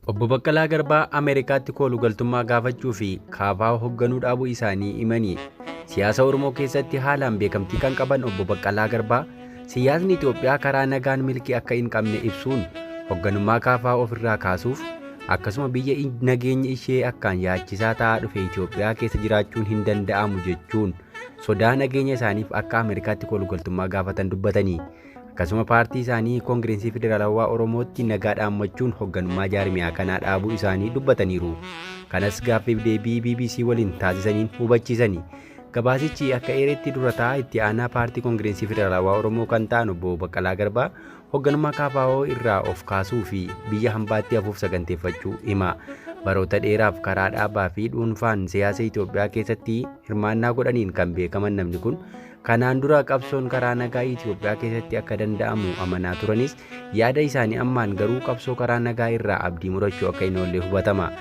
Obbo Baqqalaa Garbaa Ameerikaatti kooluu galtummaa gaafachuu fi kaafaa hoogganuu dhaabuu isaanii himanii siyaasa Oromoo keessatti haalaan beekamtii kan qaban Obbo Baqqalaa Garbaa siyaasni Itoophiyaa karaa nagaan milkii akka hin qabne ibsuun hoogganummaa kaafaa ofirraa kaasuuf akkasuma biyya nageenya ishee akkaan yaachisaa ta'aa dhufe Itoophiyaa keessa jiraachuun hin danda'amu jechuun sodaa nageenya isaaniif akka Ameerikaatti kooluu galtummaa gaafatan dubbatanii. Akkasuma paartii isaanii Koongireesii Federaalawaa Oromootti nagaa dhaammachuun hoogganummaa jaarmiyaa kanaa dhaabuu isaanii dubbataniiru. Kanas gaaffiif deebii BBC waliin taasisaniin hubachiisanii. Gabaasichi akka eeretti dura taa'aa itti aanaa paartii Koongireesii Federaalawaa Oromoo kan ta'an Obbo Baqqalaa Garbaa hoogganummaa KFO irraa of kaasuu fi biyya hambaatti hafuuf saganteeffachuu hima. Baroota dheeraaf karaa dhaabaa fi dhuunfaan siyaasa Itoophiyaa keessatti hirmaannaa godhaniin kan beekaman namni kun kanaan dura qabsoon karaa nagaa Itoophiyaa keessatti akka danda'amu amanaa turanis yaada isaanii ammaan garuu qabsoo karaa nagaa irraa abdii murachuu akka hin oolle hubatama.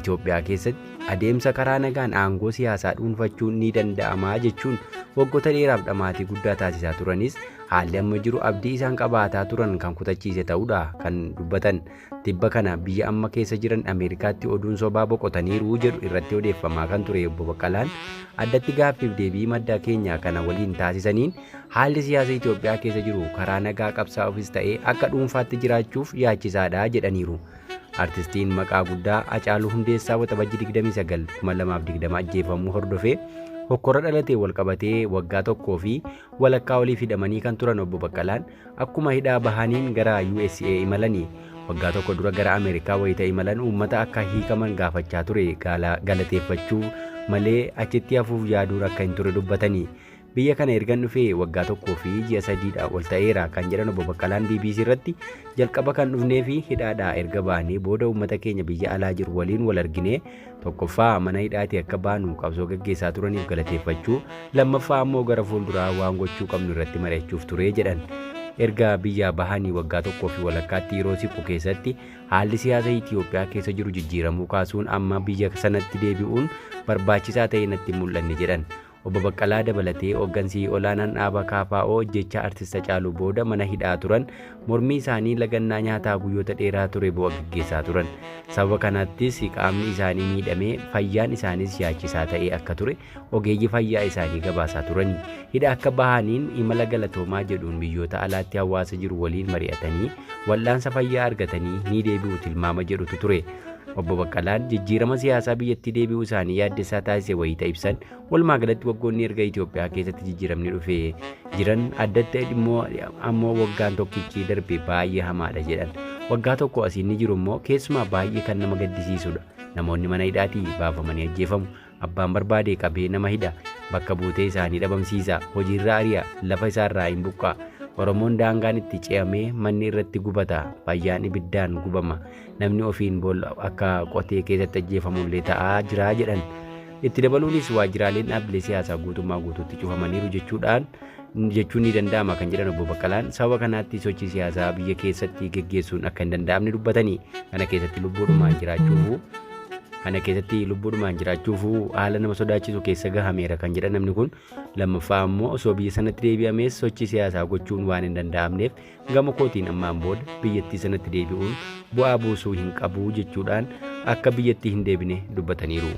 Itoophiyaa keessatti adeemsa karaa nagaan aangoo siyaasaa dhuunfachuun ni danda'ama jechuun waggoota dheeraaf dhamaatii guddaa taasisaa turanis haalli amma jiru abdii isaan qabaataa turan kan kutachiise ta'uudha kan dubbatan. Tibba kana biyya amma keessa jiran Ameerikaatti oduun sobaa boqotaniiru jedhu irratti odeeffamaa kan ture Obbo Baqqalaan addatti gaaffiif deebii madda keenya kana waliin taasisaniin haalli siyaasa Itoophiyaa keessa jiru karaa nagaa qabsaa'uufis ta'ee akka dhuunfaatti jiraachuuf yaachisaadha jedhaniiru. Artistiin maqaa guddaa Hacaaluu Hundeessaa waxabajjii 29 2020 ajjeefamuu hordofee hokkora dhalatee walqabatee waggaa tokkoo fi walakkaa oliif hidhamanii kan turan Obbo Baqqalaan akkuma hidhaa bahaniin gara USA imalanii waggaa tokko dura gara Ameerikaa wayita imalan uummata akka hiikaman gaafachaa ture galateeffachuu malee achitti hafuuf yaaduun akka hin turre dubbatanii. Biyya kana ergan dhufee waggaa tokkoo fi ji'a sadiidha ol ta'eera kan jedhan Obbo Baqqalaan BBC irratti jalqaba kan dhufnee fi hidhaadhaa erga baanee booda uummata keenya biyya alaa jiru waliin wal arginee tokkoffaa mana hidhaatii akka baanu qabsoo gaggeessaa turaniif galateeffachuu lammaffaa ammoo gara fuulduraa waan gochuu qabnu irratti mari'achuuf ture jedhan. Erga biyya bahanii waggaa tokkoo fi walakkaatti yeroo siqu keessatti haalli siyaasa Itoophiyaa keessa jiru jijjiiramuu kaasuun amma biyya sanatti deebi'uun barbaachisaa ta'e natti mul'anne jedhan. Obbo Baqqalaa dabalatee hooggansi olaanaan dhaaba KFO jecha artista Hacaaluu booda mana hidhaa turan mormii isaanii lagannaa nyaataa guyyoota dheeraa ture bu'a gaggeessaa turan. Sababa kanattis qaamni isaanii miidhamee fayyaan isaaniis yaachisaa ta'ee akka ture ogeeyyii fayyaa isaanii gabaasaa turani. Hidha akka bahaniin imala galatoomaa jedhuun biyyoota alaatti hawaasa jiru waliin mari'atanii wal'aansa fayyaa argatanii ni deebi'u tilmaama jedhutu ture. Obbo Baqqalaan jijjiirama siyaasaa biyyattii deebi'uu isaanii yaaddessaa taasise wayita ibsan walumaa galatti waggoonni erga Itoophiyaa keessatti jijjiiramni dhufee jiran addatti ammoo waggaan tokkichi darbe baay'ee hamaadha jedhan. Waggaa tokko asiin ni jiru immoo keessumaa baay'ee kan nama gaddisiisudha. Namoonni mana hidhaatii baafamanii ajjeefamu. Abbaan barbaade qabee nama hidha. Bakka buutee isaanii dhabamsiisa. Hojiirraa ari'a. Lafa isaarraa hin buqqaa. Oromoon daangaan itti ce'amee manni irratti gubata. Fayyaan ibiddaan gubama. Namni ofiin boolla akka qotee keessatti ajjeefamullee ta'aa jira jedhan. Itti dabaluunis waajjiraaleen dhaabbilee siyaasaa guutummaa guutuutti cufamaniiru jechuun ni danda'ama kan jedhan Obbo Baqqalaan sababa kanaatti sochii siyaasaa biyya keessatti gaggeessuun akka hin danda'amne dubbatanii kana keessatti lubbuudhumaan jiraachuuf haala nama sodaachisu keessa gahameera kan jedhan namni kun lammaffaa ammoo osoo biyya sanatti deebi'amees sochii siyaasaa gochuun waan hin danda'amneef gama kootiin ammaan booda biyyattii sanatti deebi'uun bu'aa buusuu hin qabu jechuudhaan akka biyyattii hin deebine dubbataniiru.